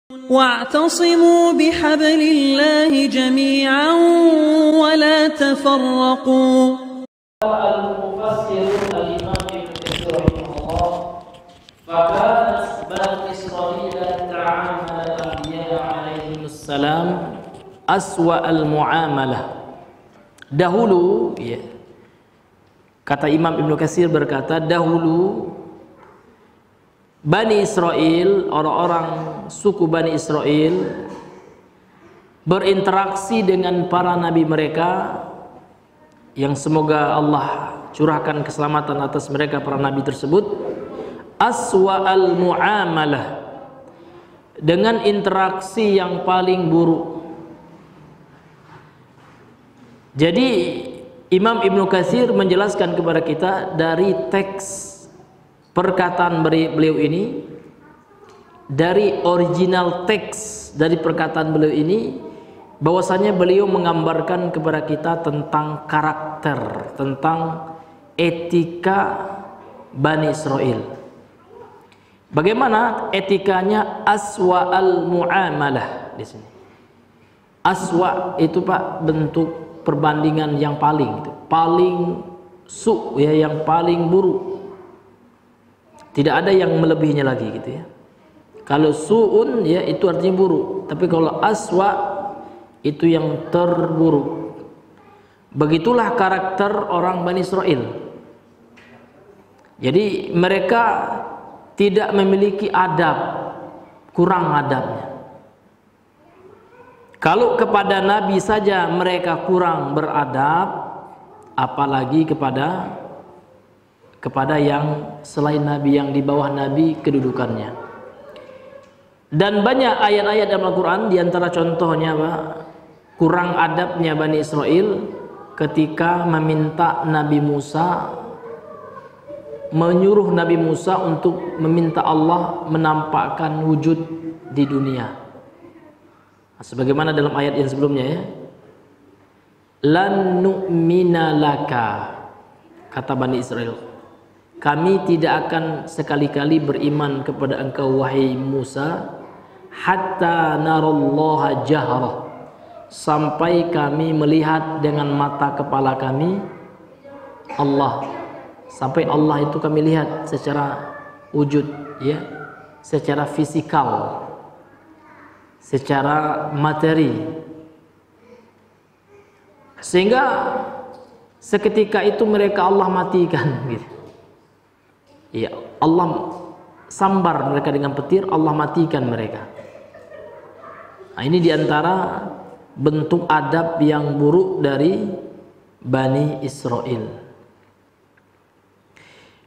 واعتصموا بحبل الله جميعا ولا تفرقوا. المفسر الإمام ابن كثير رحمه الله فكانت بنو إسرائيل تعامل الأنبياء عليهم السلام أسوأ المعاملة. Dahulu, ya, kata Imam Ibnu Katsir berkata, dahulu Bani Israel, orang-orang suku Bani Israel berinteraksi dengan para nabi mereka, yang semoga Allah curahkan keselamatan atas mereka para nabi tersebut, aswa'al mu'amalah, dengan interaksi yang paling buruk. Jadi Imam Ibnu Katsir menjelaskan kepada kita dari teks perkataan beliau ini, dari original teks dari perkataan beliau ini, bahwasanya beliau menggambarkan kepada kita tentang karakter, tentang etika Bani Israel. Bagaimana etikanya aswa al muamalah di sini. Aswa itu Pak bentuk perbandingan yang paling ya, yang paling buruk. Tidak ada yang melebihinya lagi gitu ya. Kalau su'un ya itu artinya buruk, tapi kalau aswa itu yang terburuk. Begitulah karakter orang Bani Israel. Jadi mereka tidak memiliki adab, kurang adabnya. Kalau kepada Nabi saja mereka kurang beradab, apalagi kepada yang selain Nabi, yang di bawah Nabi kedudukannya. Dan banyak ayat-ayat dalam Al-Quran, diantara contohnya Pak, kurang adabnya Bani Israel ketika meminta Nabi Musa, menyuruh Nabi Musa untuk meminta Allah menampakkan wujud di dunia. Sebagaimana dalam ayat yang sebelumnya ya, lan nu'mina laka, kata Bani Israel, kami tidak akan sekali-kali beriman kepada engkau wahai Musa, hatta narallaha jahrah, sampai kami melihat dengan mata kepala kami Allah, sampai Allah itu kami lihat secara wujud ya, secara fisikal, secara materi, sehingga seketika itu mereka Allah matikan gitu. Ya, Allah sambar mereka dengan petir, Allah matikan mereka. Nah, ini diantara bentuk adab yang buruk dari Bani Israel.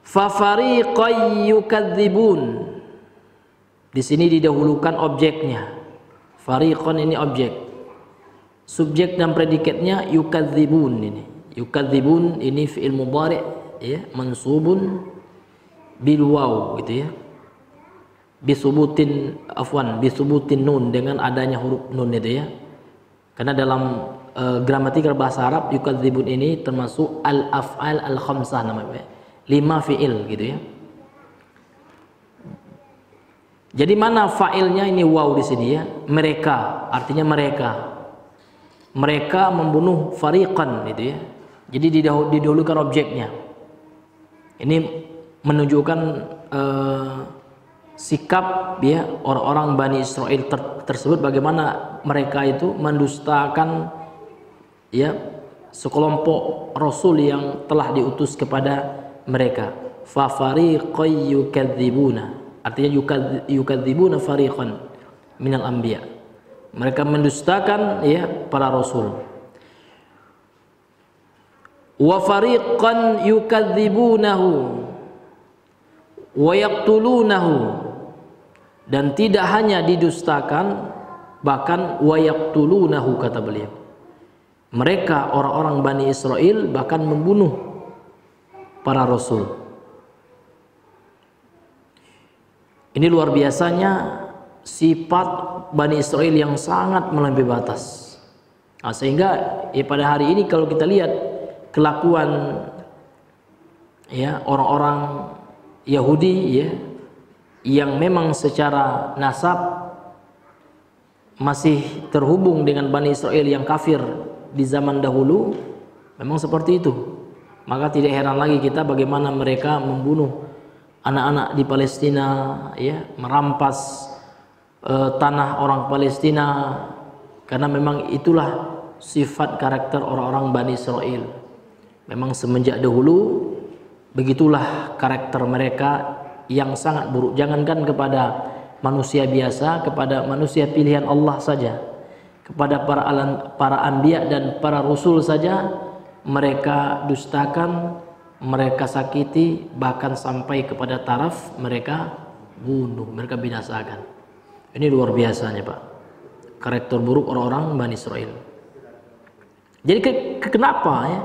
Fa fariqan yukadzibun. Di sini didahulukan objeknya. Fariqan ini objek. Subjek dan predikatnya yukadzibun ini. Yukadzibun ini fi'il mudhari' ya, mansubun bil waw gitu ya, bisubutin nun, dengan adanya huruf nun itu ya, karena dalam gramatikal bahasa Arab yukadzibun ini termasuk al af'al al khamsah namanya, 5 fi'il gitu ya. Jadi mana fa'ilnya ini waw di sini ya, mereka, artinya mereka membunuh fariqan gitu ya. Jadi didahulukan objeknya. Ini menunjukkan sikap ya orang-orang Bani Israel tersebut, bagaimana mereka itu mendustakan ya sekelompok rasul yang telah diutus kepada mereka. Fa fariqan yukadzibuna, artinya yukadzibuna fariqan minal anbiya, mereka mendustakan ya para rasul. Wa fariqan yukadzibunahu wa yaqtulunahu, dan tidak hanya didustakan, bahkan wa yaqtulunahu, kata beliau, mereka orang-orang Bani Israel bahkan membunuh para rasul. Ini luar biasanya sifat Bani Israel yang sangat melampaui batas. Nah, sehingga ya pada hari ini kalau kita lihat kelakuan ya orang-orang Yahudi ya, yang memang secara nasab masih terhubung dengan Bani Israel yang kafir di zaman dahulu, memang seperti itu. Maka tidak heran lagi kita bagaimana mereka membunuh anak-anak di Palestina, ya, merampas tanah orang Palestina, karena memang itulah sifat karakter orang-orang Bani Israel. Memang semenjak dahulu begitulah karakter mereka yang sangat buruk. Jangankan kepada manusia biasa, kepada manusia pilihan Allah saja, kepada para anbiya dan para rasul saja mereka dustakan, mereka sakiti, bahkan sampai kepada taraf mereka bunuh, mereka binasakan. Ini luar biasanya, Pak, karakter buruk orang-orang Bani Israel. Jadi kenapa ya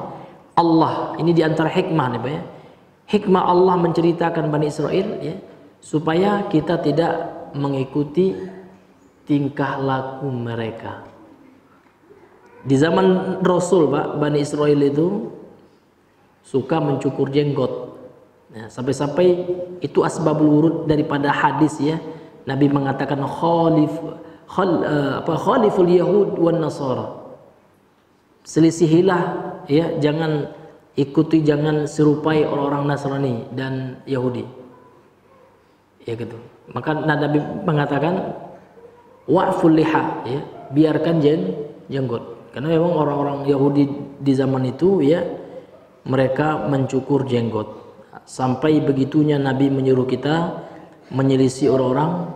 Allah, ini diantara hikmah nih Pak ya, hikmah Allah menceritakan Bani Israel ya, supaya kita tidak mengikuti tingkah laku mereka. Di zaman Rasul Pak, Bani Israel itu suka mencukur jenggot. Nah, sampai-sampai itu asbabul wurud daripada hadis ya. Nabi mengatakan khaliful yahud wan nasara. Selisihilah ya, jangan ikuti, jangan serupai orang-orang Nasrani dan Yahudi. Ya gitu. Maka Nabi mengatakan wa'ful liha ya, biarkan jenggot. Karena memang orang-orang Yahudi di zaman itu ya, mereka mencukur jenggot. Sampai begitunya Nabi menyuruh kita menyelisih orang-orang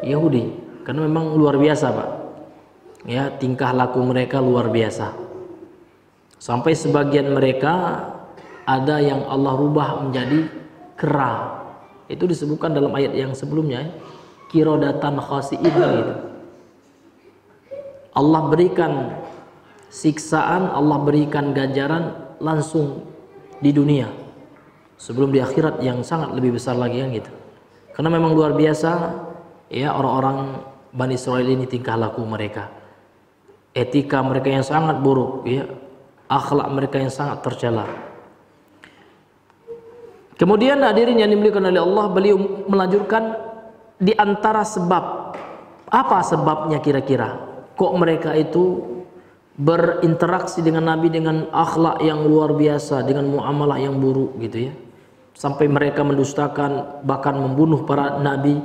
Yahudi, karena memang luar biasa Pak ya, tingkah laku mereka luar biasa. Sampai sebagian mereka ada yang Allah rubah menjadi kera. Itu disebutkan dalam ayat yang sebelumnya, kirodatan khasi'in gitu. Allah berikan siksaan, Allah berikan ganjaran langsung di dunia sebelum di akhirat yang sangat lebih besar lagi kan gitu. Karena memang luar biasa ya orang-orang Bani Israel ini, tingkah laku mereka, etika mereka yang sangat buruk ya, akhlak mereka yang sangat tercela. Kemudian hadirin yang dimuliakan oleh Allah, beliau melanjutkan di antara sebab, apa sebabnya kira-kira kok mereka itu berinteraksi dengan Nabi dengan akhlak yang luar biasa, dengan muamalah yang buruk gitu ya, sampai mereka mendustakan bahkan membunuh para nabi.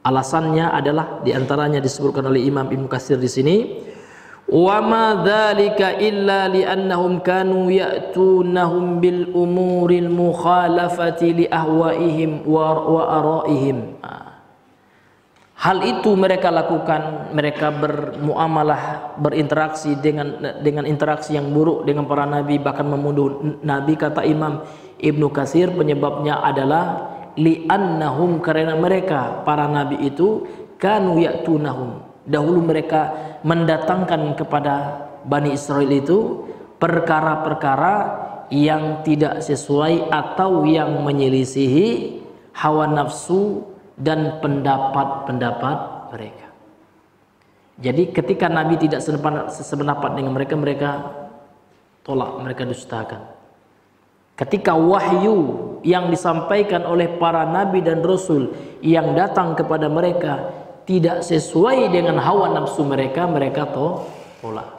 Alasannya adalah diantaranya disebutkan oleh Imam Ibnu Katsir di sini, wa ma dzalika illa li'annahum kanu ya'tunahum bil umuril mukhalafati li ahwaihim wa araihim. Hal itu mereka lakukan, mereka bermuamalah, berinteraksi dengan interaksi yang buruk dengan para nabi, bahkan membunuh nabi. Kata Imam Ibnu Katsir, penyebabnya adalah li'annahum, karena mereka para nabi itu kanu ya'tunahum, dahulu mereka mendatangkan kepada Bani Israel itu perkara-perkara yang tidak sesuai atau yang menyelisihi hawa nafsu dan pendapat-pendapat mereka. Jadi ketika Nabi tidak sependapat dengan mereka, mereka tolak, mereka dustakan. Ketika wahyu yang disampaikan oleh para nabi dan rasul yang datang kepada mereka tidak sesuai dengan hawa nafsu mereka, mereka tolak.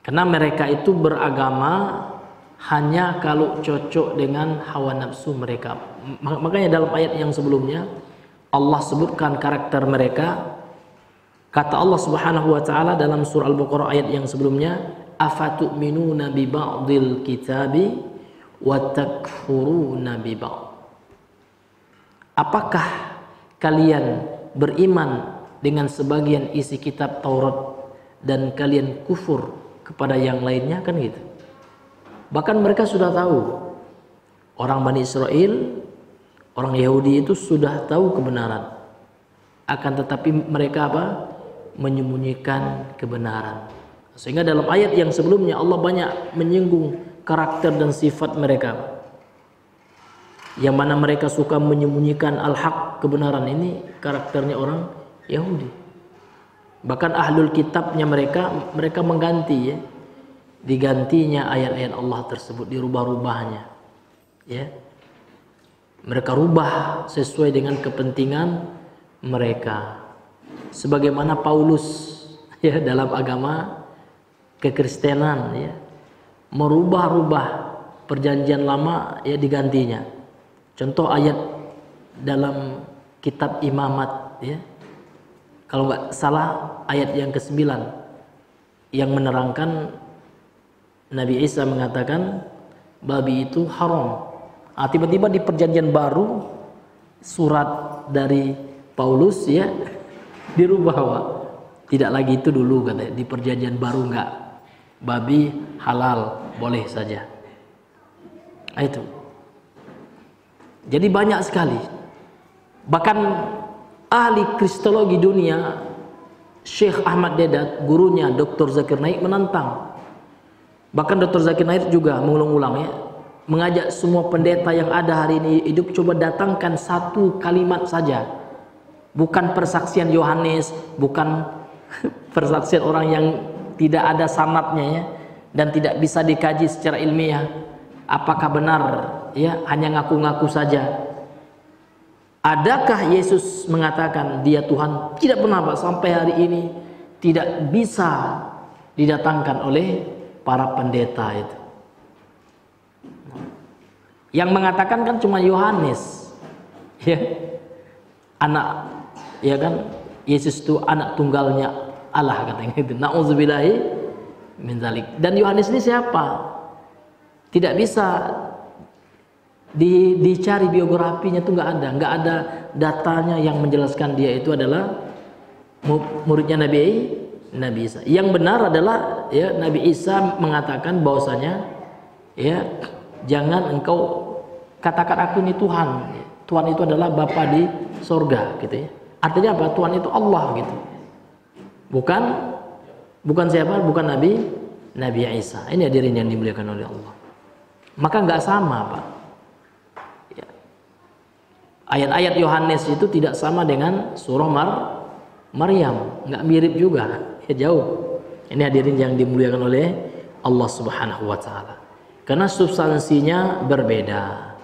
Karena mereka itu beragama hanya kalau cocok dengan hawa nafsu mereka. Makanya dalam ayat yang sebelumnya Allah sebutkan karakter mereka. Kata Allah Subhanahu wa taala dalam surah Al-Baqarah ayat yang sebelumnya, afatu'minuna bi ba'dil kitabi wa takfuruna bi ba'd. Apakah kalian beriman dengan sebagian isi kitab Taurat dan kalian kufur kepada yang lainnya, kan gitu. Bahkan mereka sudah tahu, orang Bani Israel, orang Yahudi itu sudah tahu kebenaran, akan tetapi mereka apa? Menyembunyikan kebenaran. Sehingga dalam ayat yang sebelumnya Allah banyak menyinggung karakter dan sifat mereka, yang mana mereka suka menyembunyikan al-haq, kebenaran. Ini karakternya orang Yahudi. Bahkan ahlul kitabnya mereka mengganti ya, digantinya ayat-ayat Allah tersebut, dirubah-rubahnya ya, mereka rubah sesuai dengan kepentingan mereka. sebagaimana Paulus ya dalam agama kekristenan ya, merubah-rubah perjanjian lama ya digantinya. Contoh ayat dalam kitab Imamat ya, kalau nggak salah ayat yang ke-9 yang menerangkan Nabi Isa mengatakan babi itu haram. Tiba-tiba di perjanjian baru surat dari Paulus ya dirubah, Pak. Tidak lagi itu dulu katanya, di perjanjian baru enggak, babi halal boleh saja. Itu jadi banyak sekali, bahkan ahli kristologi dunia Syekh Ahmad Dedat, gurunya Dr. Zakir Naik menantang. Bahkan Dr. Zakir Naik juga mengulang-ulang ya, mengajak semua pendeta yang ada hari ini hidup, coba datangkan satu kalimat saja, bukan persaksian Yohanes, bukan persaksian orang yang tidak ada sanadnya ya, dan tidak bisa dikaji secara ilmiah apakah benar ya, hanya ngaku-ngaku saja. Adakah Yesus mengatakan dia Tuhan? Tidak pernah, Pak, sampai hari ini tidak bisa didatangkan oleh para pendeta itu. Yang mengatakan kan cuma Yohanes ya, anak ya kan, Yesus itu anak tunggalnya Allah katanya itu. Nauzubillahi min dzalik. Dan Yohanes ini siapa? Tidak bisa dicari biografinya, tuh nggak ada datanya yang menjelaskan dia itu adalah muridnya Nabi Isa. Yang benar adalah ya, Nabi Isa mengatakan bahwasanya ya, jangan engkau katakan aku ini Tuhan. Tuhan itu adalah Bapa di sorga gitu ya. Artinya apa? Tuhan itu Allah gitu. Bukan siapa? Bukan Nabi Isa. Ini hadirin yang dimuliakan oleh Allah. Maka nggak sama, Pak. Ya. Ayat-ayat Yohanes itu tidak sama dengan surah Maryam, nggak mirip juga, ya jauh. Ini hadirin yang dimuliakan oleh Allah Subhanahu wa taala. Karena substansinya berbeda.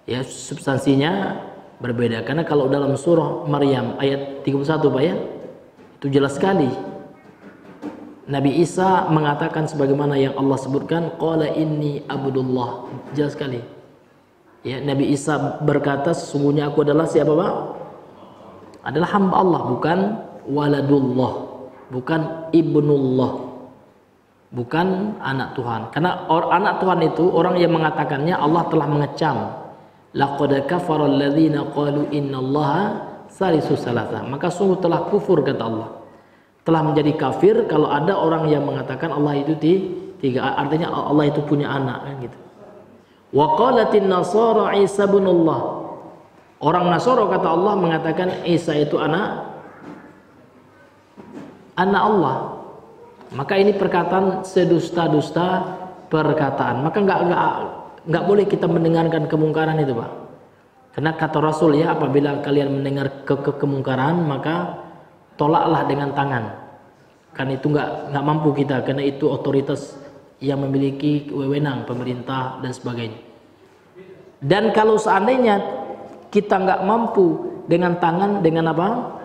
Ya, substansinya berbeda. Karena kalau dalam surah Maryam ayat 31, Pak ya, itu jelas sekali. Nabi Isa mengatakan sebagaimana yang Allah sebutkan, qala inni abdullah. Jelas sekali. Ya, Nabi Isa berkata sesungguhnya aku adalah siapa, Pak? Adalah hamba Allah, bukan waladullah, bukan ibnullah, bukan anak Tuhan. Karena anak Tuhan itu orang yang mengatakannya Allah telah mengecam. Laqad kafara alladzina qalu innallaha salisu salasa. Maka sungguh telah kufur kata Allah, telah menjadi kafir kalau ada orang yang mengatakan Allah itu tiga, artinya Allah itu punya anak kan gitu. Wa qalatin nasara Isa ibnullah. Orang Nasara kata Allah mengatakan Isa itu anak Allah. Maka ini perkataan sedusta-dusta perkataan. Maka enggak boleh kita mendengarkan kemungkaran itu, Pak. Karena kata Rasul ya, apabila kalian mendengar kemungkaran maka tolaklah dengan tangan. Karena itu enggak mampu kita, karena itu otoritas yang memiliki wewenang pemerintah dan sebagainya. Dan kalau seandainya kita enggak mampu dengan tangan, dengan apa?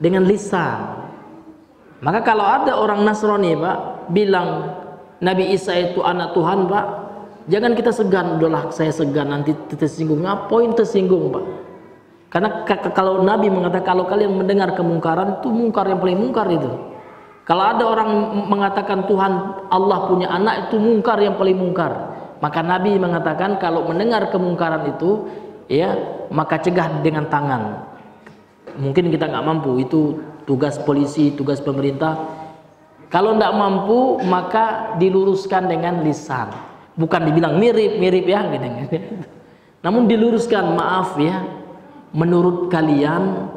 Dengan lisan. Maka kalau ada orang Nasrani, Pak, bilang Nabi Isa itu anak Tuhan, Pak, jangan kita segan. Udahlah, saya segan nanti tersinggung. Ngapain tersinggung, Pak? Karena kalau Nabi mengatakan kalau kalian mendengar kemungkaran, itu mungkar yang paling mungkar itu. Kalau ada orang mengatakan Tuhan Allah punya anak, itu mungkar yang paling mungkar. Maka Nabi mengatakan kalau mendengar kemungkaran itu ya, maka cegah dengan tangan. Mungkin kita nggak mampu, itu tugas polisi, tugas pemerintah. Kalau nggak mampu maka diluruskan dengan lisan. Bukan dibilang mirip ya gitu. Namun diluruskan, maaf ya, menurut kalian,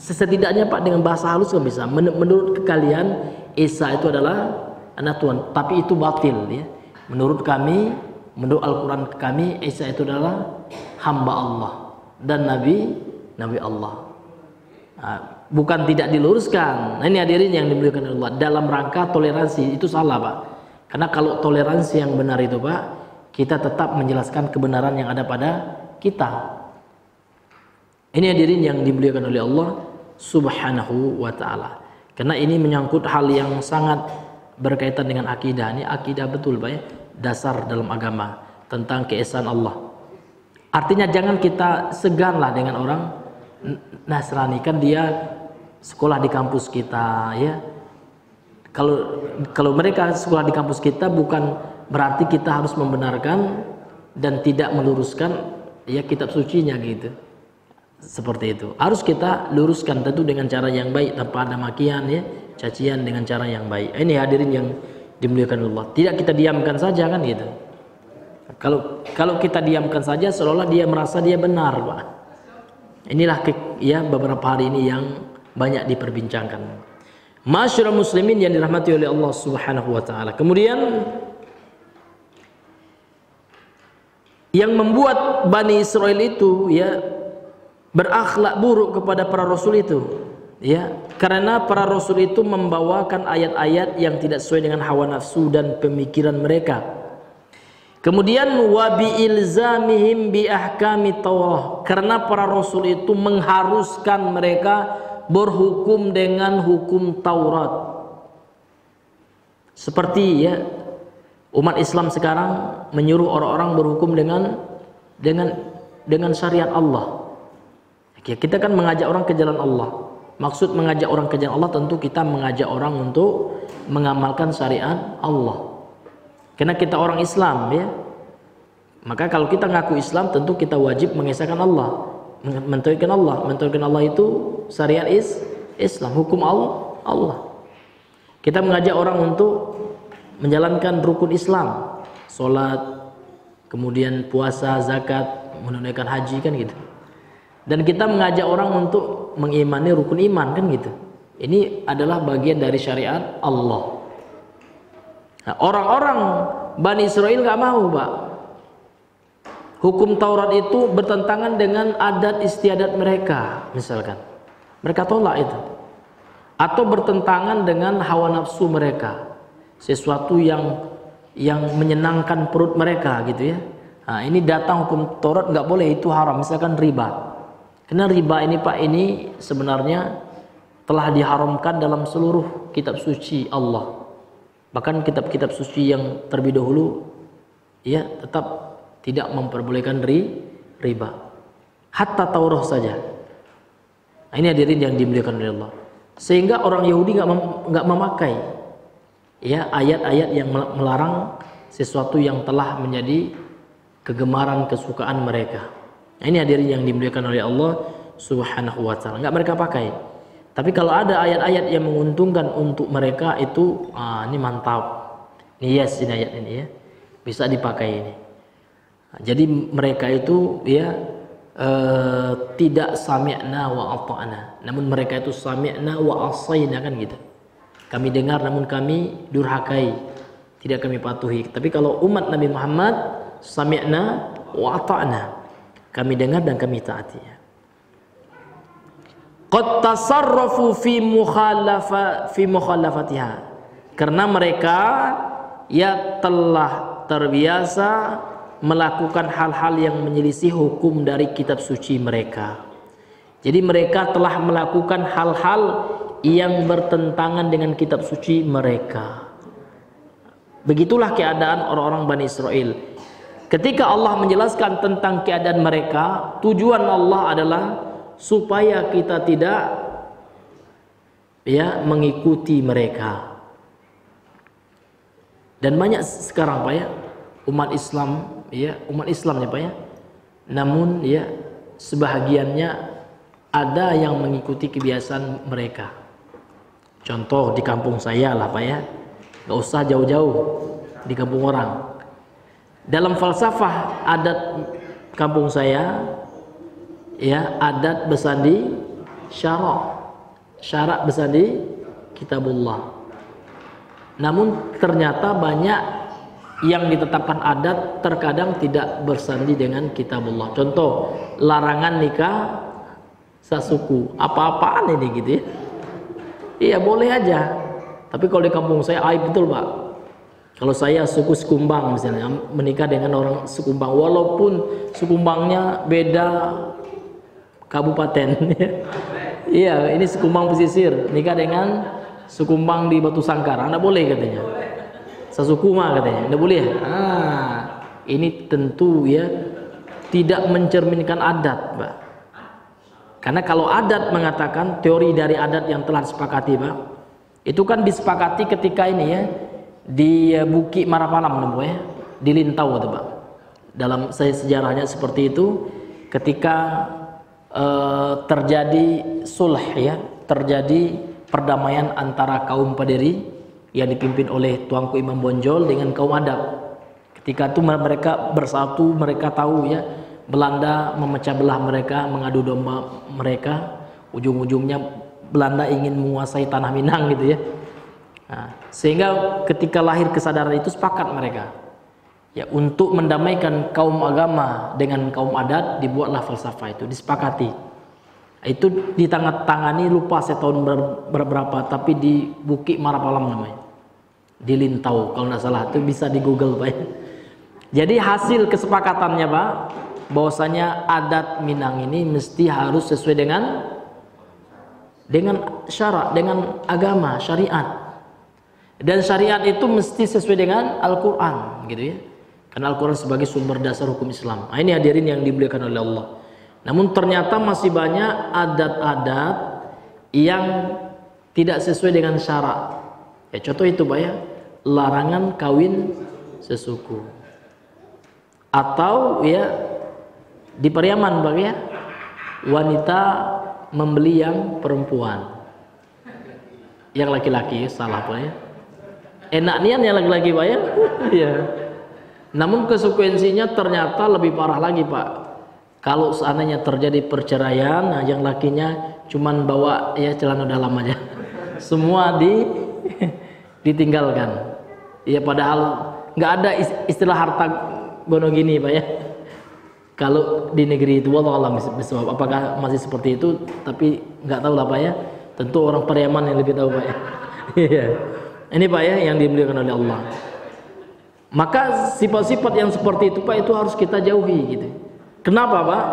setidaknya Pak dengan bahasa halus kan bisa. Menurut kalian Isa itu adalah anak Tuhan, tapi itu batil ya. Menurut kami, menurut Al-Quran kami, Isa itu adalah hamba Allah dan Nabi Allah. Bukan tidak diluruskan. Nah, ini hadirin yang dimuliakan Allah, dalam rangka toleransi itu salah, Pak. Karena kalau toleransi yang benar itu, Pak, kita tetap menjelaskan kebenaran yang ada pada kita. Ini hadirin yang dimuliakan oleh Allah Subhanahu wa ta'ala. Karena ini menyangkut hal yang sangat berkaitan dengan akidah. Ini akidah betul Pak ya, dasar dalam agama tentang keesaan Allah. Artinya jangan kita seganlah dengan orang Nasrani, kan dia sekolah di kampus kita ya. Kalau mereka sekolah di kampus kita bukan berarti kita harus membenarkan dan tidak meluruskan ya kitab sucinya gitu. Seperti itu. Harus kita luruskan tentu dengan cara yang baik tanpa ada makian ya, cacian, dengan cara yang baik. Ini hadirin yang dimuliakan Allah. Tidak kita diamkan saja kan gitu. Kalau kita diamkan saja seolah dia merasa dia benar, Pak. Inilah ya beberapa hari ini yang banyak diperbincangkan. Masyarul muslimin yang dirahmati oleh Allah Subhanahu wa taala. Kemudian yang membuat Bani Israel itu ya berakhlak buruk kepada para rasul itu ya, karena para rasul itu membawakan ayat-ayat yang tidak sesuai dengan hawa nafsu dan pemikiran mereka. Kemudian wa bi ilzamihim bi ahkami Taurah, karena para rasul itu mengharuskan mereka berhukum dengan hukum Taurat. Seperti ya umat Islam sekarang menyuruh orang-orang berhukum dengan syariat Allah. Kita kan mengajak orang ke jalan Allah. Maksud mengajak orang ke jalan Allah tentu kita mengajak orang untuk mengamalkan syariat Allah. Karena kita orang Islam ya. Maka kalau kita ngaku Islam tentu kita wajib mengesahkan Allah, mentauhidkan Allah. Mentauhidkan Allah itu syariat Islam, hukum Allah. Kita mengajak orang untuk menjalankan rukun Islam, salat, kemudian puasa, zakat, menunaikan haji kan gitu. Dan kita mengajak orang untuk mengimani rukun iman kan gitu. Ini adalah bagian dari syariat Allah. Nah, orang-orang Bani Israel nggak mau, Pak. Hukum Taurat itu bertentangan dengan adat istiadat mereka, misalkan. Mereka tolak itu. Atau bertentangan dengan hawa nafsu mereka. Sesuatu yang menyenangkan perut mereka gitu ya. Nah, ini datang hukum Taurat nggak boleh, itu haram. Misalkan riba. Karena riba ini Pak, ini sebenarnya telah diharamkan dalam seluruh kitab suci Allah. Bahkan kitab-kitab suci yang terlebih dahulu ya tetap tidak memperbolehkan riba. Hatta Taurat saja. Nah, ini hadirin yang dimuliakan oleh Allah. Sehingga orang Yahudi nggak memakai ya ayat-ayat yang melarang sesuatu yang telah menjadi kegemaran kesukaan mereka. Nah, ini hadirin yang dimuliakan oleh Allah Subhanahu wa taala. Enggak mereka pakai. Tapi kalau ada ayat-ayat yang menguntungkan untuk mereka itu ini mantap. Ini yes, ini ayat ini ya. Bisa dipakai ini. Nah, jadi mereka itu ya tidak sami'na wa ata'na. Namun mereka itu sami'na wa asayna kan gitu. Kami dengar namun kami durhakai. Tidak kami patuhi. Tapi kalau umat Nabi Muhammad sami'na wa ata'na. Kami dengar dan kami taati. Qad tasarrafu fi mukhalafatiha. Karena mereka ya telah terbiasa melakukan hal-hal yang menyelisih hukum dari kitab suci mereka. Jadi mereka telah melakukan hal-hal yang bertentangan dengan kitab suci mereka. Begitulah keadaan orang-orang Bani Israel. Ketika Allah menjelaskan tentang keadaan mereka, tujuan Allah adalah supaya kita tidak ya mengikuti mereka. Dan banyak sekarang Pak ya umat Islam ya Pak ya. Namun ya sebahagiannya ada yang mengikuti kebiasaan mereka. Contoh di kampung saya lah Pak ya. Gak usah jauh-jauh di kampung orang. Dalam falsafah adat kampung saya ya adat bersandi syarak bersandi kitabullah. Namun ternyata banyak yang ditetapkan adat terkadang tidak bersandi dengan kitabullah. Contoh larangan nikah sasuku. Apa-apaan ini gitu ya. Iya boleh aja. Tapi kalau di kampung saya aib betul Pak. Kalau saya suku Sekumbang misalnya menikah dengan orang Sekumbang walaupun Sekumbangnya beda kabupaten Iya, ini Sekumbang pesisir nikah dengan Sekumbang di Batu Sangkar, nggak boleh katanya. Sesukuma katanya, nggak boleh. Ini tentu ya tidak mencerminkan adat, Pak. Karena kalau adat mengatakan teori dari adat yang telah disepakati, Pak, itu kan disepakati ketika ini ya di Bukit Marapalam, ya, di Lintau, Pak. Dalam sejarahnya seperti itu, ketika terjadi sulh ya, terjadi perdamaian antara kaum Paderi yang dipimpin oleh Tuanku Imam Bonjol dengan kaum adat. Ketika itu mereka bersatu, mereka tahu ya Belanda memecah belah mereka, mengadu domba mereka, ujung-ujungnya Belanda ingin menguasai tanah Minang gitu ya. Nah, sehingga ketika lahir kesadaran itu sepakat mereka ya untuk mendamaikan kaum agama dengan kaum adat, dibuatlah falsafah itu, disepakati. Itu ditangani lupa saya tahun berapa, tapi di Bukit Marapalam namanya, di Lintau kalau nggak salah, itu bisa di Google, Pak. Jadi hasil kesepakatannya, Pak, bahwasanya adat Minang ini mesti harus sesuai dengan syarat, dengan agama, syariat. Dan syariat itu mesti sesuai dengan Al-Qur'an, gitu ya. Karena Al-Qur'an sebagai sumber dasar hukum Islam. Nah, ini hadirin yang dimuliakan oleh Allah. Namun ternyata masih banyak adat-adat yang tidak sesuai dengan syarat. Ya, contoh itu, Pak ya, larangan kawin sesuku. Atau ya di Pariaman, Pak ya, wanita membeli yang perempuan, yang laki-laki salah, Pak ya. Enak nian yang laki-laki, Pak ya. Iya. Namun konsekuensinya ternyata lebih parah lagi, Pak. Kalau seandainya terjadi perceraian, nah yang lakinya cuman bawa ya celana dalam aja, semua ditinggalkan. Ya padahal nggak ada istilah harta gono gini, Pak ya. Kalau di negeri itu wallah alam bisawab, apakah masih seperti itu, tapi nggak tahu lah, Pak ya. Tentu orang Pariaman yang lebih tahu, Pak ya. Iya. Ini, Pak ya, yang dimuliakan oleh Allah. Maka sifat-sifat yang seperti itu, Pak, itu harus kita jauhi gitu. Kenapa, Pak?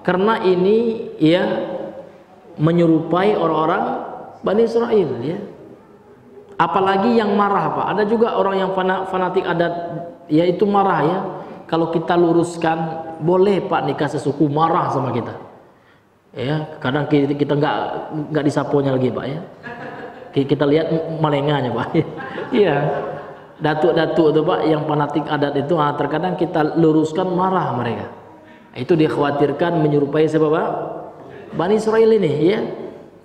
Karena ini ya menyerupai orang-orang Bani Israel ya. Apalagi yang marah, Pak. Ada juga orang yang fanatik adat, yaitu marah ya. Kalau kita luruskan, boleh Pak nikah sesuku, marah sama kita. Ya, kadang kita nggak disapunya lagi, Pak ya. Kita lihat melengahnya, Pak. Iya. Datuk-datuk itu, Pak, yang fanatik adat itu, terkadang kita luruskan, marah mereka. Itu dikhawatirkan menyerupai siapa, Pak? Bani Israel ini ya.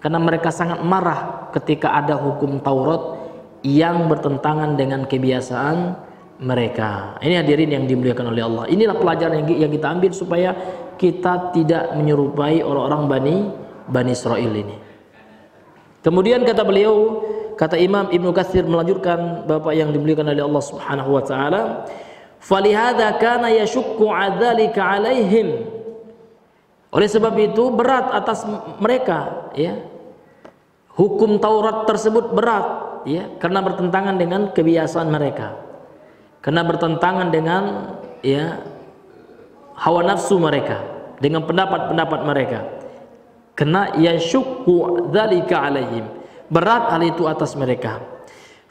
Karena mereka sangat marah ketika ada hukum Taurat yang bertentangan dengan kebiasaan mereka. Ini hadirin yang dimuliakan oleh Allah. Inilah pelajaran yang kita ambil supaya kita tidak menyerupai orang-orang Bani Israel ini. Kemudian kata beliau, kata Imam Ibnu Katsir melanjutkan, Bapak yang dimuliakan oleh Allah Subhanahu wa taala, "Falihadza kana yashukku 'adzalika 'alaihim." Oleh sebab itu berat atas mereka ya. Hukum Taurat tersebut berat ya, karena bertentangan dengan kebiasaan mereka. Karena bertentangan dengan ya hawa nafsu mereka, dengan pendapat-pendapat mereka. Karena yashukku dzalika alaihim, berat hal itu atas mereka.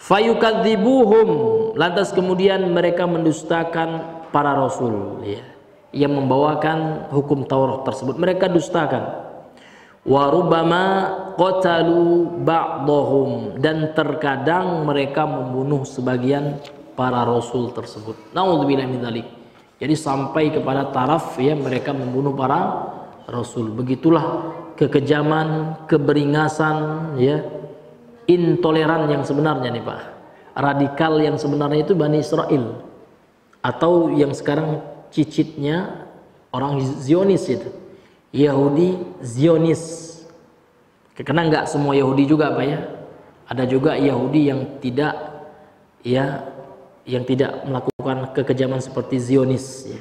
Fayukadzibuhum, lantas kemudian mereka mendustakan para rasul ya, yang membawakan hukum Taurat tersebut, mereka dustakan. Wa rubbama qatalu ba'dahum, dan terkadang mereka membunuh sebagian para rasul tersebut. Nauzubillah min dzalik. Jadi sampai kepada taraf ya mereka membunuh para rasul. Begitulah kekejaman, keberingasan ya, intoleran yang sebenarnya nih, Pak. Radikal yang sebenarnya itu Bani Israel, atau yang sekarang cicitnya orang Zionis itu, Yahudi Zionis. Karena nggak semua Yahudi juga, Pak ya. Ada juga Yahudi yang tidak ya, yang tidak melakukan kekejaman seperti Zionis ya.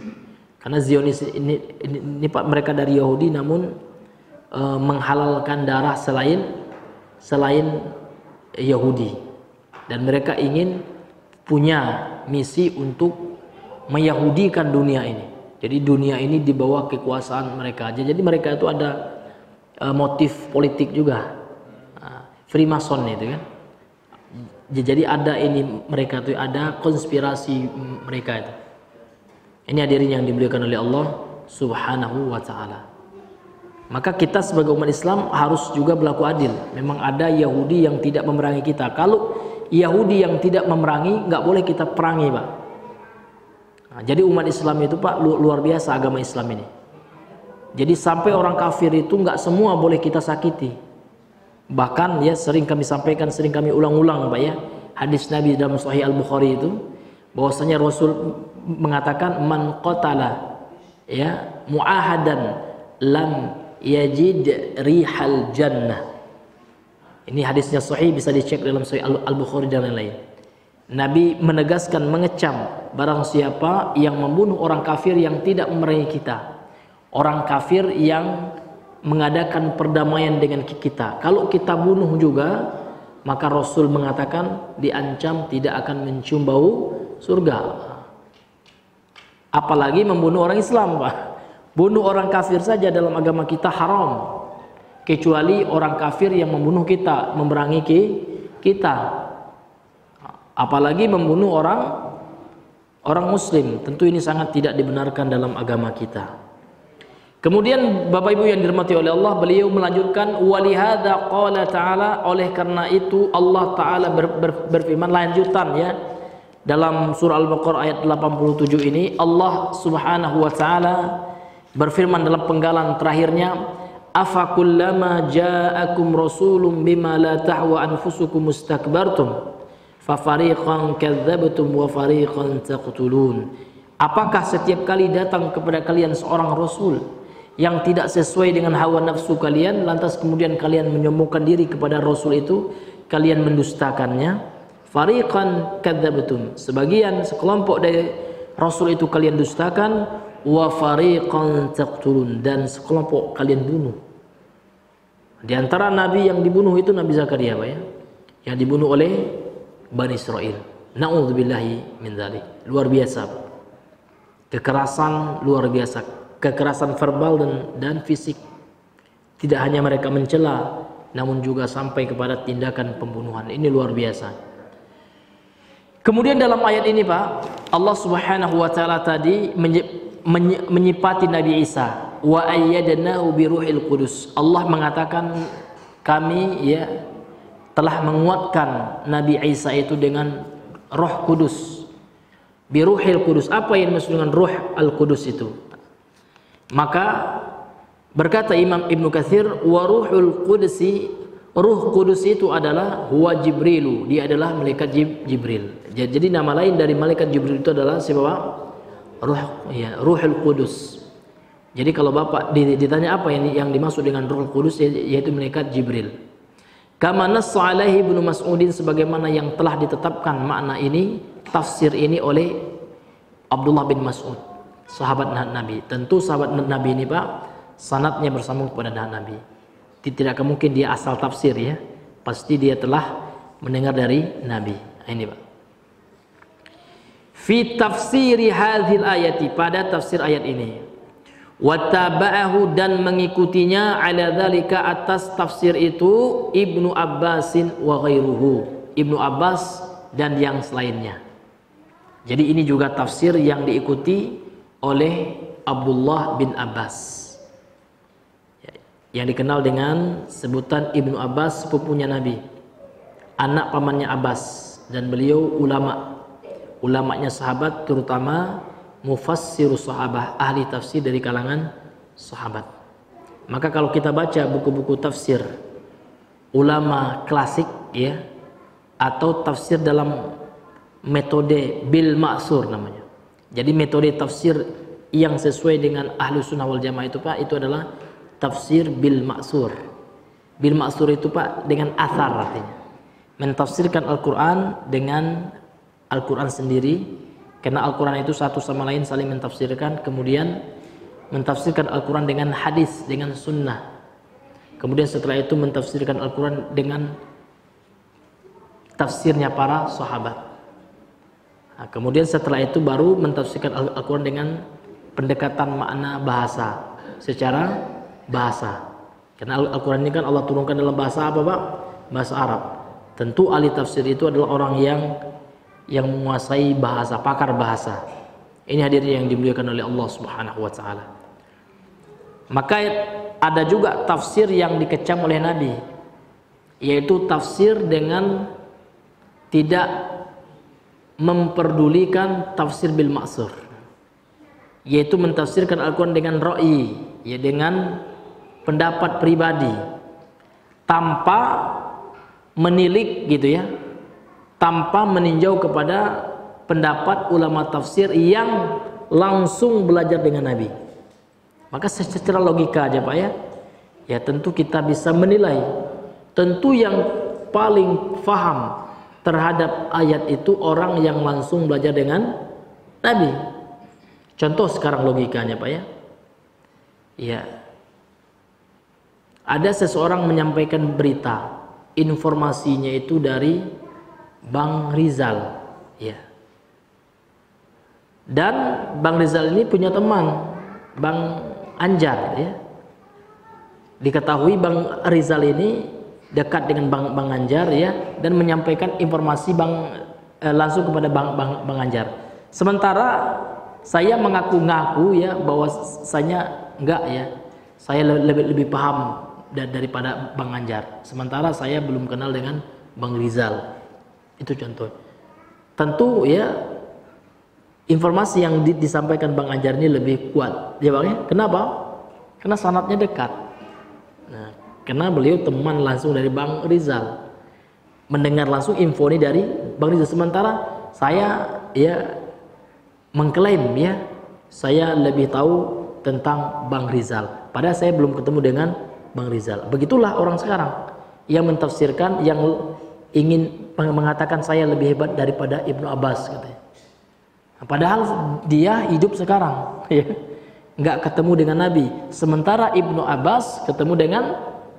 Karena Zionis ini Pak, mereka dari Yahudi namun menghalalkan darah selain Yahudi, dan mereka ingin punya misi untuk meyahudikan dunia ini. Jadi dunia ini di bawah kekuasaan mereka aja. Jadi mereka itu ada motif politik juga. Freemason itu kan. Jadi ada ini mereka tuh, ada konspirasi mereka itu. Ini hadirin yang dimuliakan oleh Allah Subhanahu wa taala. Maka kita sebagai umat Islam harus juga berlaku adil. Memang ada Yahudi yang tidak memerangi kita. Kalau Yahudi yang tidak memerangi, nggak boleh kita perangi, Pak. Nah, jadi umat Islam itu, Pak, luar biasa agama Islam ini. Jadi sampai orang kafir itu nggak semua boleh kita sakiti. Bahkan ya sering kami sampaikan, sering kami ulang-ulang, Pak ya, hadis Nabi dalam Sahih Al-Bukhari itu, bahwasanya Rasul mengatakan man qatala ya muahadan lam yajid rihal jannah. Ini hadisnya sahih, bisa dicek dalam Sahih Al-Bukhari dan lain-lain. Nabi menegaskan, mengecam barang siapa yang membunuh orang kafir yang tidak memerangi kita, orang kafir yang mengadakan perdamaian dengan kita. Kalau kita bunuh juga, maka Rasul mengatakan diancam tidak akan mencium bau surga. Apalagi membunuh orang Islam, Pak. Bunuh orang kafir saja dalam agama kita haram. Kecuali orang kafir yang membunuh kita, memerangi kita. Apalagi membunuh orang muslim. Tentu ini sangat tidak dibenarkan dalam agama kita. Kemudian Bapak Ibu yang dirahmati oleh Allah, beliau melanjutkan walihada qala ta'ala, oleh karena itu Allah taala berfirman, lanjutan ya, dalam surah Al-Baqarah ayat 87 ini Allah Subhanahu wa taala berfirman dalam penggalan terakhirnya, afakullama ja'akum rasulun bima la tahwa anfusukum mustakbartum fa fariqan kadzdzabtum wa fariqan taqtulun. Apakah setiap kali datang kepada kalian seorang rasul yang tidak sesuai dengan hawa nafsu kalian, lantas kemudian kalian menyombongkan diri kepada rasul itu, kalian mendustakannya? Fariqan kadzdzabtum, sebagian sekelompok dari rasul itu kalian dustakan, wa fariqan taqtulun, dan sekelompok kalian bunuh. Di antara nabi yang dibunuh itu Nabi Zakaria, Pak ya, yang dibunuh oleh Bani Israel. Na'udzubillahi min dzalik. Luar biasa, Pak. Kekerasan luar biasa. Kekerasan verbal dan fisik. Tidak hanya mereka mencela, namun juga sampai kepada tindakan pembunuhan. Ini luar biasa. Kemudian dalam ayat ini, Pak, Allah Subhanahu wa taala tadi menyifati Nabi Isa, wa ayyadnahu bi ruhil qudus. Allah mengatakan kami ya telah menguatkan Nabi Isa itu dengan Roh Kudus. Bi ruhil qudus. Apa yang dimaksud dengan Ruh Al-Qudus itu? Maka berkata Imam Ibnu Katsir, wa ruhul qudsi, Ruh Kudus itu adalah huwa Jibrilu, dia adalah malaikat Jibril. Jadi nama lain dari malaikat Jibril itu adalah siapa, Pak? Ruhul Kudus. Jadi kalau Bapak ditanya apa yang dimaksud dengan Ruhul Kudus, yaitu malaikat Jibril. Kama nassa alaihi Ibnu Mas'udin, sebagaimana yang telah ditetapkan makna ini, tafsir ini oleh Abdullah bin Mas'ud, sahabat Nabi. Tentu sahabat Nabi ini, Pak, sanadnya bersambung kepada Nabi. Tidak mungkin dia asal tafsir ya. Pasti dia telah mendengar dari Nabi. Ini, Pak. Fi tafsiri hadhil ayati, pada tafsir ayat ini. Wa taba'ahu, dan mengikutinya ala dzalika, atas tafsir itu, Ibnu Abbasin wa ghairuhu, Ibnu Abbas dan yang selainnya. Jadi ini juga tafsir yang diikuti oleh Abdullah bin Abbas, yang dikenal dengan sebutan Ibnu Abbas, sepupunya Nabi, anak pamannya Abbas, dan beliau ulamanya sahabat, terutama mufassirus sahabah, ahli tafsir dari kalangan sahabat. Maka kalau kita baca buku-buku tafsir ulama klasik ya, atau tafsir dalam metode bil ma'sur namanya. Jadi metode tafsir yang sesuai dengan ahlu sunnah wal jamaah itu, Pak, itu adalah tafsir bil ma'sur. Bil ma'sur itu, Pak, dengan athar artinya. Mentafsirkan Al-Quran dengan Al-Quran sendiri, karena Al-Quran itu satu sama lain saling mentafsirkan. Kemudian mentafsirkan Al-Quran dengan hadis, dengan sunnah. Kemudian setelah itu mentafsirkan Al-Quran dengan tafsirnya para sahabat. Nah, kemudian setelah itu baru mentafsirkan Al-Quran dengan pendekatan makna bahasa, secara bahasa. Karena Al-Quran ini kan Allah turunkan dalam bahasa apa, Pak? Bahasa Arab. Tentu ahli tafsir itu adalah orang yang menguasai bahasa, pakar bahasa. Ini hadirin yang dimuliakan oleh Allah Subhanahu wa taala. Maka ada juga tafsir yang dikecam oleh Nabi, yaitu tafsir dengan tidak memperdulikan tafsir bil ma'sur, yaitu mentafsirkan Al-Quran dengan ra'i, ya dengan pendapat pribadi, tanpa menilik gitu ya, tanpa meninjau kepada pendapat ulama tafsir yang langsung belajar dengan Nabi. Maka secara logika aja Pak ya, ya tentu kita bisa menilai. Tentu yang paling faham terhadap ayat itu orang yang langsung belajar dengan Nabi. Contoh sekarang logikanya Pak ya. Ya. Ada seseorang menyampaikan berita, informasinya itu dari Bang Rizal, ya. Dan Bang Rizal ini punya teman, Bang Anjar, ya. Diketahui Bang Rizal ini dekat dengan Bang Anjar, ya, dan menyampaikan informasi langsung kepada Bang Anjar. Sementara saya mengaku-ngaku ya bahwa saya enggak ya, saya lebih paham daripada Bang Anjar. Sementara saya belum kenal dengan Bang Rizal. Itu contoh. Tentu ya informasi yang disampaikan Bang Anjar ini lebih kuat. Ya Bang ya. Kenapa? Karena sanadnya dekat. Nah, karena beliau teman langsung dari Bang Rizal. Mendengar langsung info ini dari Bang Rizal. Sementara saya ya mengklaim ya saya lebih tahu tentang Bang Rizal. Padahal saya belum ketemu dengan Bang Rizal. Begitulah orang sekarang yang mentafsirkan, yang ingin mengatakan saya lebih hebat daripada Ibnu Abbas katanya. Nah, padahal dia hidup sekarang, ya, nggak ketemu dengan Nabi. Sementara Ibnu Abbas ketemu dengan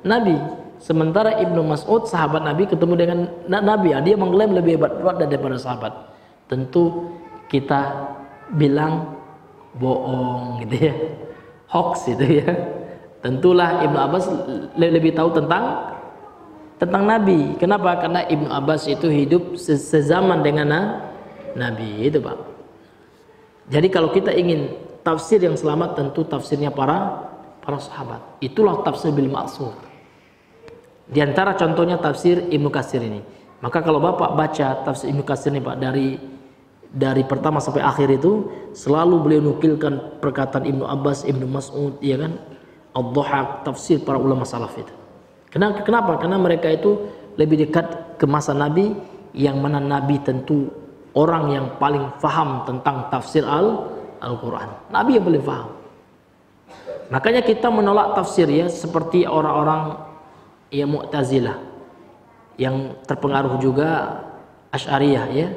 Nabi. Sementara Ibnu Mas'ud sahabat Nabi ketemu dengan Nabi. Dia mengklaim lebih hebat daripada sahabat. Tentu kita bilang bohong gitu ya, hoax itu ya. Tentulah Ibnu Abbas lebih tahu tentang Nabi. Kenapa? Karena Ibnu Abbas itu hidup sezaman dengan Nabi, itu Pak. Jadi kalau kita ingin tafsir yang selamat, tentu tafsirnya para sahabat. Itulah tafsir bil ma'sur. Di antara contohnya tafsir Ibnu Katsir ini. Maka kalau Bapak baca tafsir Ibnu Katsir ini Pak, dari pertama sampai akhir itu selalu beliau nukilkan perkataan Ibnu Abbas, Ibnu Mas'ud, ya kan? Ad-Dhahhak, tafsir para ulama salaf itu. Kenapa? Karena mereka itu lebih dekat ke masa Nabi, yang mana Nabi tentu orang yang paling faham tentang tafsir Al-Quran. Nabi yang paling faham. Makanya kita menolak tafsir ya seperti orang-orang yang Mu'tazilah, yang terpengaruh juga Asy'ariyah ya.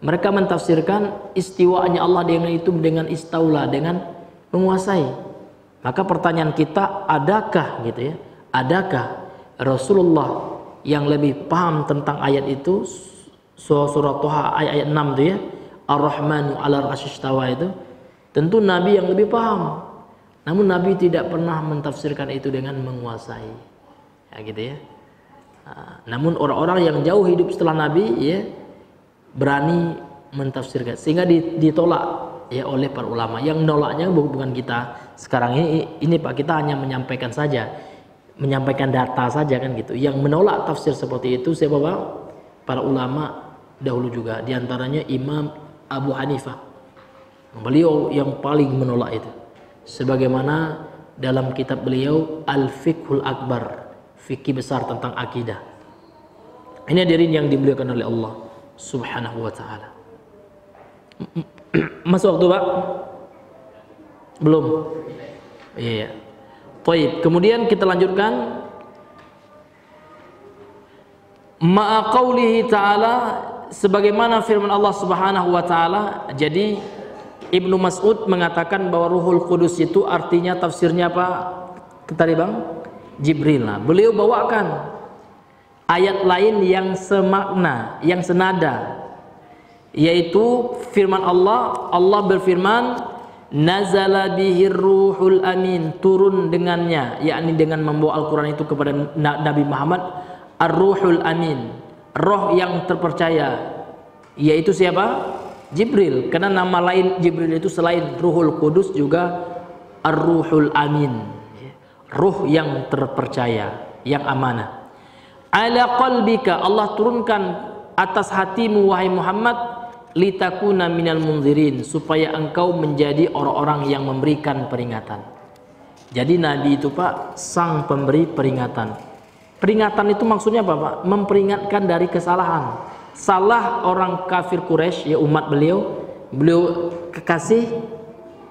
Mereka mentafsirkan istiwanya Allah dengan istaula, dengan menguasai. Maka pertanyaan kita, adakah gitu ya? Adakah Rasulullah yang lebih paham tentang ayat itu? Surah Thaha ayat 6 itu ya. Ar-Rahmanu 'alal 'arsy istawa itu. Tentu Nabi yang lebih paham. Namun Nabi tidak pernah mentafsirkan itu dengan menguasai. Ya gitu ya. Namun orang-orang yang jauh hidup setelah Nabi ya berani mentafsirkan, sehingga ditolak ya oleh para ulama. Yang nolaknya bukan kita sekarang ini Pak, kita hanya menyampaikan saja, menyampaikan data saja kan gitu. Yang menolak tafsir seperti itu siapa Pak? Para ulama dahulu juga, diantaranya Imam Abu Hanifah. Beliau yang paling menolak itu, sebagaimana dalam kitab beliau Al-Fiqhul Akbar, fikih besar tentang akidah. Ini hadirin yang dimuliakan oleh Allah Subhanahu wa ta'ala. Masuk waktu Pak? Belum? Iya. Baik, kemudian kita lanjutkan. Ma'a qaulihi ta'ala, sebagaimana firman Allah Subhanahu wa ta'ala. Jadi Ibnu Mas'ud mengatakan bahwa Ruhul Qudus itu artinya tafsirnya apa? Tadi Bang? Jibril. Nah, beliau bawakan ayat lain yang semakna, yang senada, yaitu firman Allah. Allah berfirman, nazala bihir ruhul amin, turun dengannya, yakni dengan membawa Al-Quran itu kepada Nabi Muhammad, ar-ruhul amin, roh yang terpercaya, yaitu siapa? Jibril. Karena nama lain Jibril itu selain Ruhul Kudus juga ar-ruhul amin, ruh yang terpercaya, yang amanah. Ala qalbika, Allah turunkan atas hatimu wahai Muhammad, litakuna minal munzirin, supaya engkau menjadi orang-orang yang memberikan peringatan. Jadi Nabi itu Pak, sang pemberi peringatan. Peringatan itu maksudnya apa Pak? Memperingatkan dari kesalahan. Salah orang kafir Quraisy, ya umat beliau kasih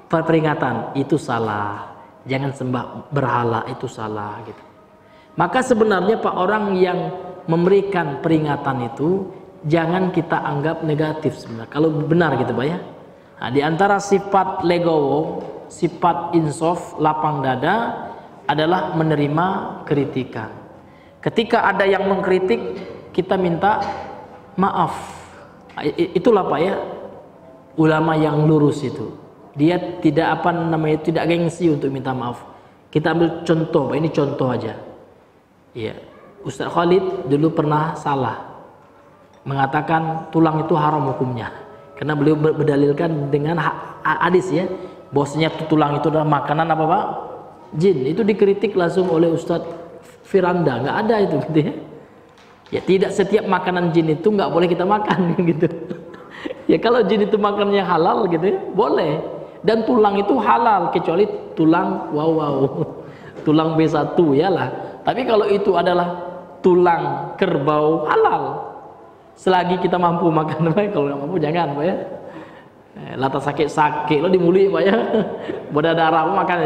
peringatan, itu salah. Jangan sembah berhala, itu salah gitu. Maka sebenarnya Pak, orang yang memberikan peringatan itu jangan kita anggap negatif sebenarnya. Kalau benar gitu Pak ya. Nah, di antara sifat legowo, sifat insaf, lapang dada adalah menerima kritikan. Ketika ada yang mengkritik, kita minta maaf. Itulah Pak ya, ulama yang lurus itu. Dia tidak tidak gengsi untuk minta maaf. Kita ambil contoh, Pak, ini contoh aja. Ya, Ustaz Khalid dulu pernah salah mengatakan tulang itu haram hukumnya, karena beliau berdalilkan dengan hadis ya, bahwasanya tulang itu adalah makanan apa Pak? Jin. Itu dikritik langsung oleh Ustaz Firanda, nggak ada itu gitu ya. Ya, tidak setiap makanan jin itu nggak boleh kita makan gitu. Ya kalau jin itu makanannya halal gitu ya, boleh. Dan tulang itu halal kecuali tulang tulang B1 ya lah. Tapi kalau itu adalah tulang kerbau, halal. Selagi kita mampu makan, Pak. Kalau nggak mampu jangan, Pak ya. Lata sakit lo dimuli, Pak ya. Berdarah makan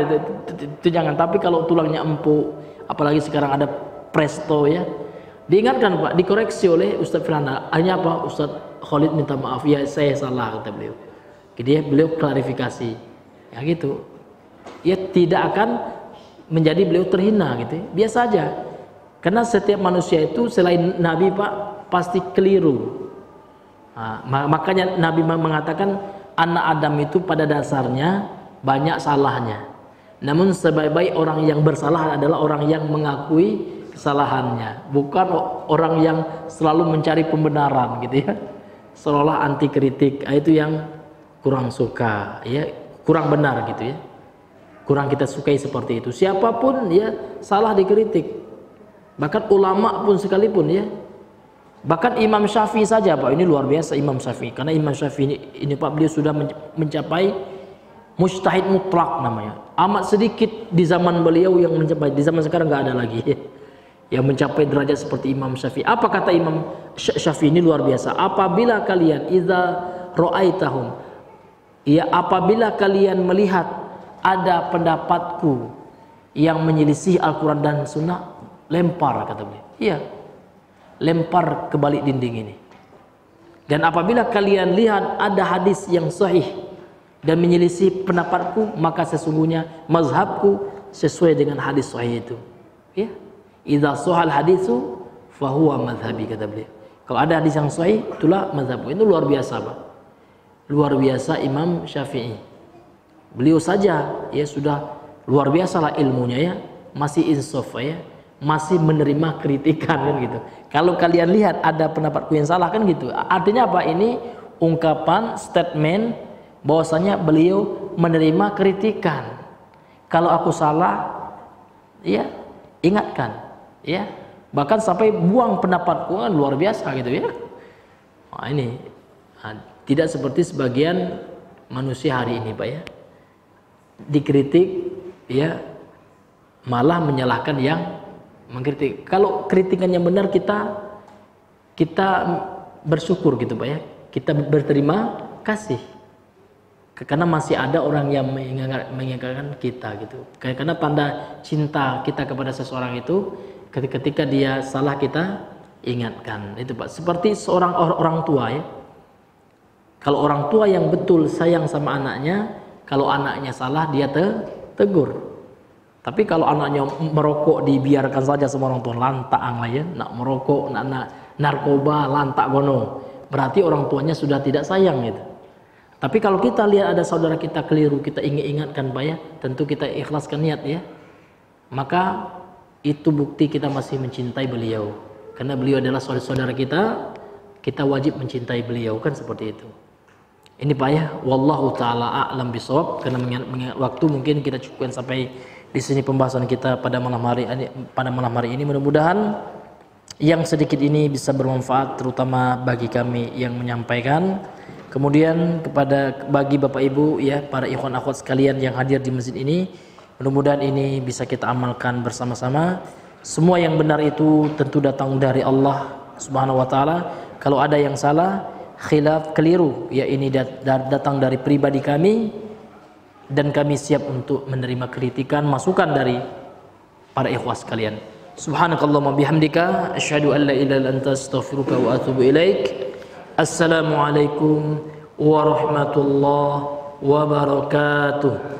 itu jangan. Tapi kalau tulangnya empuk, apalagi sekarang ada presto ya. Diingatkan Pak, dikoreksi oleh Ustaz Firanda. Hanya apa? Ustaz Khalid minta maaf, ya saya salah kata beliau. Jadi beliau klarifikasi. Ya gitu. Ya tidak akan menjadi beliau terhina gitu. Biasa aja. Karena setiap manusia itu selain Nabi Pak pasti keliru. Nah, makanya Nabi mengatakan anak Adam itu pada dasarnya banyak salahnya. Namun sebaik-baik orang yang bersalah adalah orang yang mengakui kesalahannya, bukan orang yang selalu mencari pembenaran gitu ya. Seolah anti kritik, itu yang kurang suka ya, kurang benar gitu ya. Kurang kita sukai seperti itu. Siapapun ya salah dikritik. Bahkan ulama pun sekalipun ya. Bahkan Imam Syafi'i saja Pak, ini luar biasa Imam Syafi'i. Karena Imam Syafi'i ini Pak, beliau sudah mencapai mujtahid mutlak namanya. Amat sedikit di zaman beliau yang mencapai, di zaman sekarang nggak ada lagi ya, yang mencapai derajat seperti Imam Syafi'i. Apa kata Imam Syafi'i ini luar biasa. Apabila kalian idza ra'aitahum, ya apabila kalian melihat ada pendapatku yang menyelisih Al-Quran dan Sunnah, lempar kata beliau. Iya, lempar ke balik dinding ini. Dan apabila kalian lihat ada hadis yang sahih dan menyelisih pendapatku, maka sesungguhnya mazhabku sesuai dengan hadis sahih itu. Ya, idza sahal hadisu fahuwa mazhabi kata beliau. Kalau ada hadis yang sahih, itulah mazhabku. Itu luar biasa Pak. Luar biasa Imam Syafi'i. Beliau saja ya sudah luar biasa lah ilmunya ya, masih insaf ya, masih menerima kritikan kan gitu. Kalau kalian lihat ada pendapatku yang salah kan gitu. Artinya apa? Ini ungkapan statement bahwasanya beliau menerima kritikan. Kalau aku salah ya ingatkan ya. Bahkan sampai buang pendapatku kan luar biasa gitu ya. Nah, ini tidak seperti sebagian manusia hari ini Pak ya. Dikritik ya malah menyalahkan yang mengkritik. Kalau kritikan yang benar kita bersyukur gitu Pak ya. Kita berterima kasih. Karena masih ada orang yang mengingatkan kita gitu. Karena tanda cinta kita kepada seseorang itu ketika dia salah kita ingatkan. Itu Pak. Seperti seorang orang tua ya. Kalau orang tua yang betul sayang sama anaknya, kalau anaknya salah dia tegur. Tapi kalau anaknya merokok dibiarkan saja sama orang tua, lantak lah ya, nak merokok, nak narkoba, lantak gono. Berarti orang tuanya sudah tidak sayang gitu. Tapi kalau kita lihat ada saudara kita keliru, kita ingatkan Pak ya, tentu kita ikhlaskan niat ya. Maka itu bukti kita masih mencintai beliau. Karena beliau adalah saudara kita wajib mencintai beliau, kan seperti itu. Ini Pak ya, wallahu taala a'lam bishawab. Karena mengingat waktu, mungkin kita cukupkan sampai di sini pembahasan kita pada malam hari ini. Mudah-mudahan yang sedikit ini bisa bermanfaat, terutama bagi kami yang menyampaikan. Kemudian bagi Bapak Ibu ya, para ikhwan akhwat sekalian yang hadir di masjid ini, mudah-mudahan ini bisa kita amalkan bersama-sama. Semua yang benar itu tentu datang dari Allah Subhanahu wa taala. Kalau ada yang salah, khilaf, keliru, ya ini datang dari pribadi kami, dan kami siap untuk menerima kritikan, masukan dari para ikhwah sekalian. Subhanakallahumma bihamdika asyhadu an la ilaha illa anta astaghfiruka wa atubu ilaik. Assalamualaikum warahmatullahi wabarakatuh.